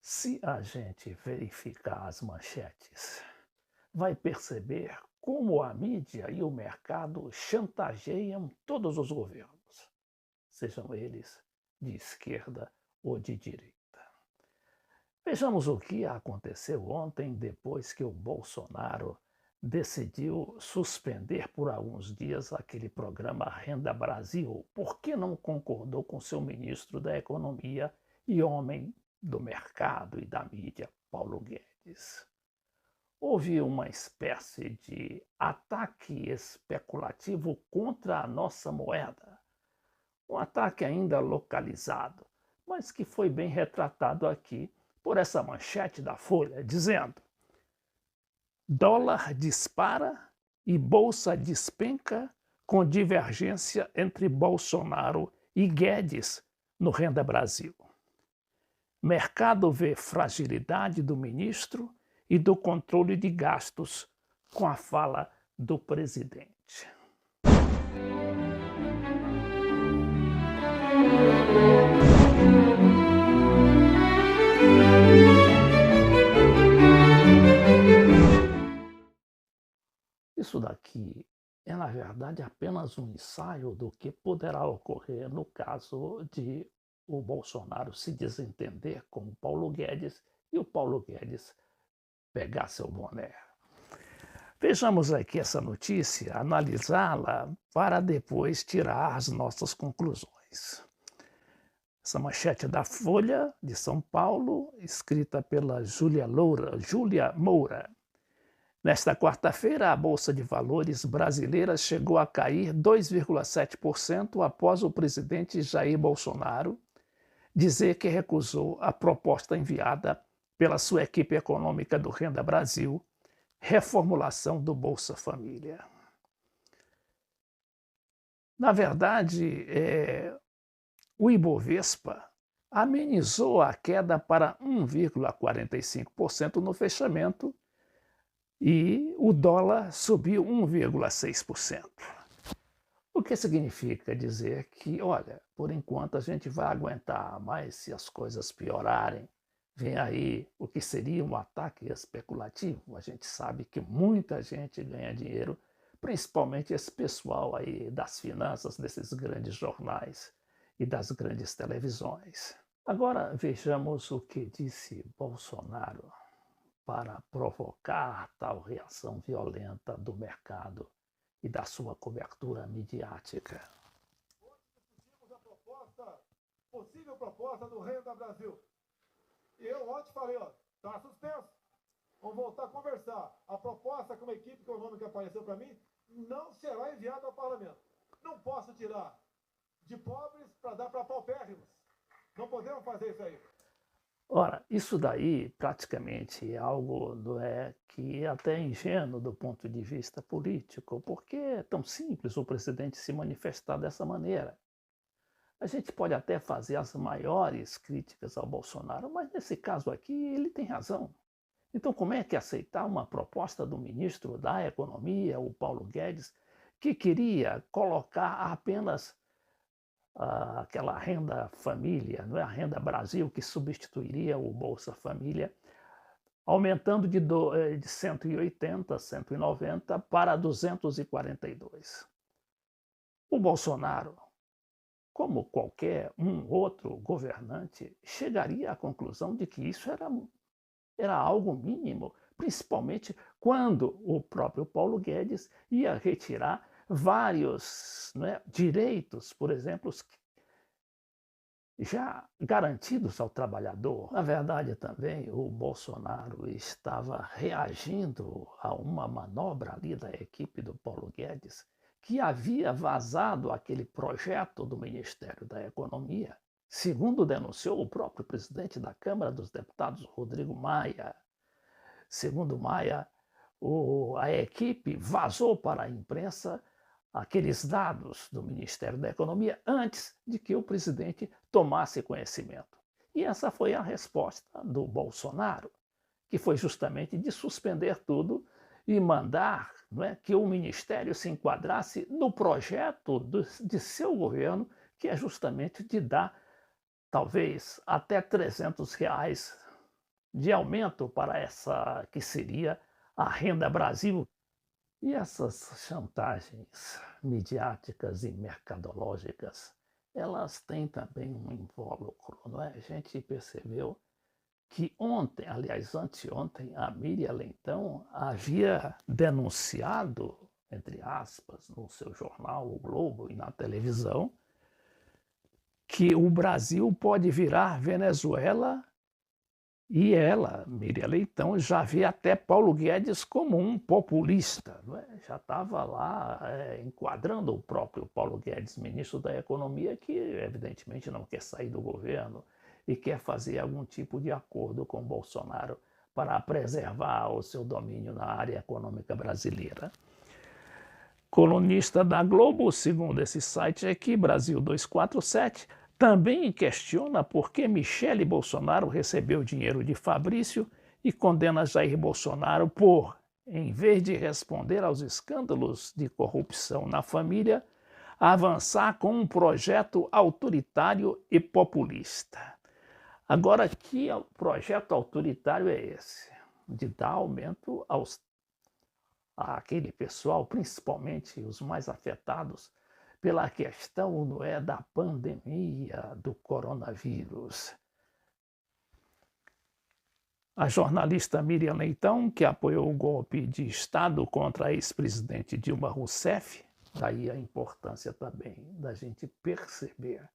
Se a gente verificar as manchetes, vai perceber como a mídia e o mercado chantageiam todos os governos, sejam eles de esquerda ou de direita. Vejamos o que aconteceu ontem, depois que o Bolsonaro decidiu suspender por alguns dias aquele programa Renda Brasil, porque não concordou com seu ministro da Economia e homem do mercado e da mídia, Paulo Guedes. Houve uma espécie de ataque especulativo contra a nossa moeda. Um ataque ainda localizado, mas que foi bem retratado aqui por essa manchete da Folha, dizendo: dólar dispara e bolsa despenca com divergência entre Bolsonaro e Guedes no Renda Brasil. Mercado vê fragilidade do ministro e do controle de gastos com a fala do presidente. Isso daqui é, na verdade, apenas um ensaio do que poderá ocorrer no caso de o Bolsonaro se desentender com o Paulo Guedes e o Paulo Guedes pegar seu boné. Vejamos aqui essa notícia, analisá-la para depois tirar as nossas conclusões. Essa manchete é da Folha de São Paulo, escrita pela Júlia Moura. Nesta quarta-feira, a Bolsa de Valores brasileira chegou a cair 2,7% após o presidente Jair Bolsonaro dizer que recusou a proposta enviada pela sua equipe econômica do Renda Brasil, reformulação do Bolsa Família. Na verdade, o Ibovespa amenizou a queda para 1,45% no fechamento e o dólar subiu 1,6%. O que significa dizer que, olha, por enquanto a gente vai aguentar, mas se as coisas piorarem, vem aí o que seria um ataque especulativo. A gente sabe que muita gente ganha dinheiro, principalmente esse pessoal aí das finanças, desses grandes jornais e das grandes televisões. Agora vejamos o que disse Bolsonaro para provocar tal reação violenta do mercado e da sua cobertura midiática. Hoje discutimos a possível proposta do Renda Brasil. E eu ontem falei, está suspenso. Vamos voltar a conversar. A proposta que uma equipe econômica apareceu para mim não será enviada ao parlamento. Não posso tirar de pobres para dar para paupérrimos. Não podemos fazer isso aí. Ora, isso daí praticamente é algo que é até ingênuo do ponto de vista político, porque é tão simples o presidente se manifestar dessa maneira. A gente pode até fazer as maiores críticas ao Bolsonaro, mas nesse caso aqui ele tem razão. Então, como é que aceitar uma proposta do ministro da Economia, o Paulo Guedes, que queria colocar apenas aquela renda família, não é a renda Brasil, que substituiria o Bolsa Família, aumentando de 180, 190 para 242. O Bolsonaro, como qualquer outro governante, chegaria à conclusão de que isso era algo mínimo, principalmente quando o próprio Paulo Guedes ia retirar vários direitos, por exemplo, já garantidos ao trabalhador. Na verdade, também o Bolsonaro estava reagindo a uma manobra ali da equipe do Paulo Guedes, que havia vazado aquele projeto do Ministério da Economia, segundo denunciou o próprio presidente da Câmara dos Deputados, Rodrigo Maia. Segundo Maia, a equipe vazou para a imprensa aqueles dados do Ministério da Economia antes de que o presidente tomasse conhecimento. E essa foi a resposta do Bolsonaro, que foi justamente de suspender tudo e mandar que o Ministério se enquadrasse no projeto de seu governo, que é justamente de dar talvez até R$ 300 de aumento para essa que seria a Renda Brasil. E essas chantagens midiáticas e mercadológicas, elas têm também um invólucro, não é? A gente percebeu que ontem, aliás, anteontem, a Miriam Leitão havia denunciado, entre aspas, no seu jornal, O Globo, e na televisão, que o Brasil pode virar Venezuela. E ela, Miriam Leitão, já via até Paulo Guedes como um populista, não é? Já estava lá enquadrando o próprio Paulo Guedes, ministro da Economia, que evidentemente não quer sair do governo e quer fazer algum tipo de acordo com Bolsonaro para preservar o seu domínio na área econômica brasileira. Colunista da Globo, segundo esse site aqui, Brasil 247, também questiona por que Michele Bolsonaro recebeu dinheiro de Fabrício e condena Jair Bolsonaro por, em vez de responder aos escândalos de corrupção na família, avançar com um projeto autoritário e populista. Agora, que projeto autoritário é esse? De dar aumento àquele pessoal, principalmente os mais afetados, pela questão, não é, da pandemia do coronavírus. A jornalista Miriam Leitão, que apoiou o golpe de Estado contra a ex-presidente Dilma Rousseff, daí a importância também da gente perceber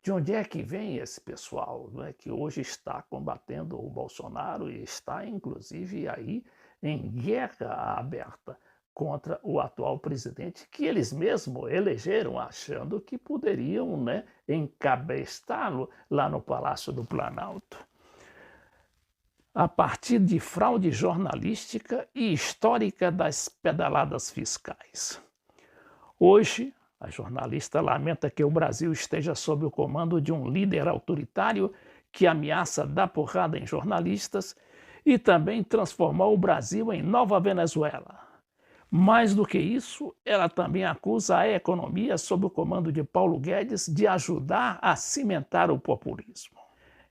de onde é que vem esse pessoal, não é, que hoje está combatendo o Bolsonaro e está, inclusive, aí em guerra aberta contra o atual presidente, que eles mesmos elegeram achando que poderiam, né, encabeçá-lo lá no Palácio do Planalto. A partir de fraude jornalística e histórica das pedaladas fiscais. Hoje, a jornalista lamenta que o Brasil esteja sob o comando de um líder autoritário que ameaça dar porrada em jornalistas e também transformar o Brasil em nova Venezuela. Mais do que isso, ela também acusa a economia, sob o comando de Paulo Guedes, de ajudar a cimentar o populismo.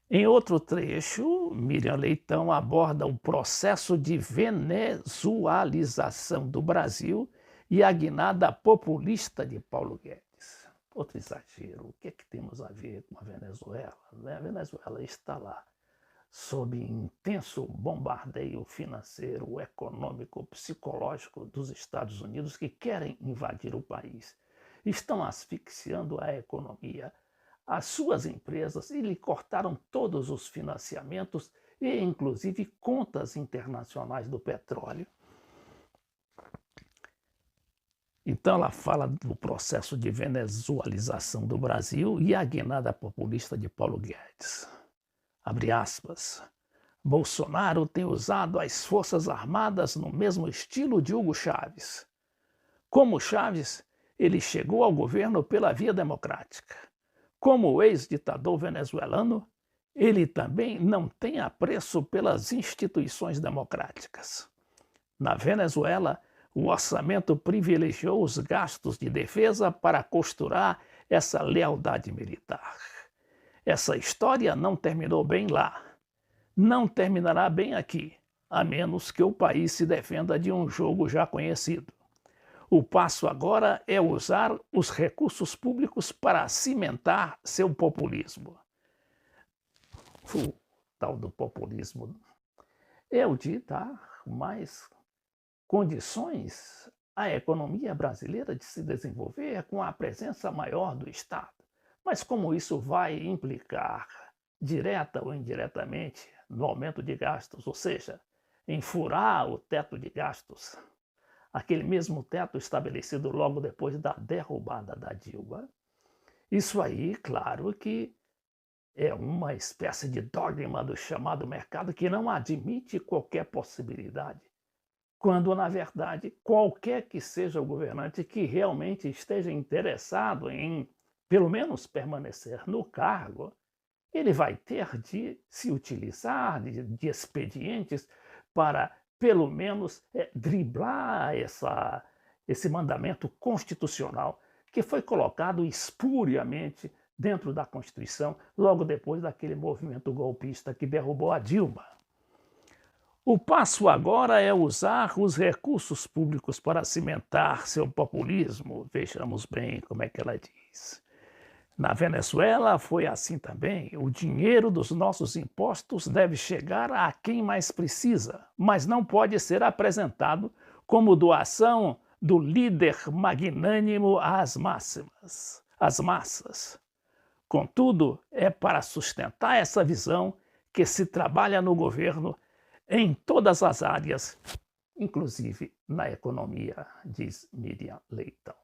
Em outro trecho, Miriam Leitão aborda o processo de venezualização do Brasil e a guinada populista de Paulo Guedes. Outro exagero. O que é que temos a ver com a Venezuela? A Venezuela está lá sob intenso bombardeio financeiro, econômico, psicológico dos Estados Unidos, que querem invadir o país. Estão asfixiando a economia, as suas empresas, e lhe cortaram todos os financiamentos e, inclusive, contas internacionais do petróleo. Então ela fala do processo de venezualização do Brasil e a guinada populista de Paulo Guedes. Abre aspas. Bolsonaro tem usado as Forças Armadas no mesmo estilo de Hugo Chávez. Como Chávez, ele chegou ao governo pela via democrática. Como o ex-ditador venezuelano, ele também não tem apreço pelas instituições democráticas. Na Venezuela, o orçamento privilegiou os gastos de defesa para costurar essa lealdade militar. Essa história não terminou bem lá. Não terminará bem aqui, a menos que o país se defenda de um jogo já conhecido. O passo agora é usar os recursos públicos para cimentar seu populismo. O tal do populismo é o de dar mais condições à economia brasileira de se desenvolver com a presença maior do Estado. Mas como isso vai implicar, direta ou indiretamente, no aumento de gastos, ou seja, em furar o teto de gastos, aquele mesmo teto estabelecido logo depois da derrubada da Dilma, isso aí, claro que é uma espécie de dogma do chamado mercado que não admite qualquer possibilidade, quando, na verdade, qualquer que seja o governante que realmente esteja interessado em pelo menos permanecer no cargo, ele vai ter de se utilizar de expedientes para, pelo menos, driblar esse mandamento constitucional que foi colocado espuriamente dentro da Constituição logo depois daquele movimento golpista que derrubou a Dilma. O passo agora é usar os recursos públicos para cimentar seu populismo. Vejamos bem como é que ela diz. Na Venezuela foi assim também. O dinheiro dos nossos impostos deve chegar a quem mais precisa, mas não pode ser apresentado como doação do líder magnânimo às massas. Contudo, é para sustentar essa visão que se trabalha no governo em todas as áreas, inclusive na economia, diz Miriam Leitão.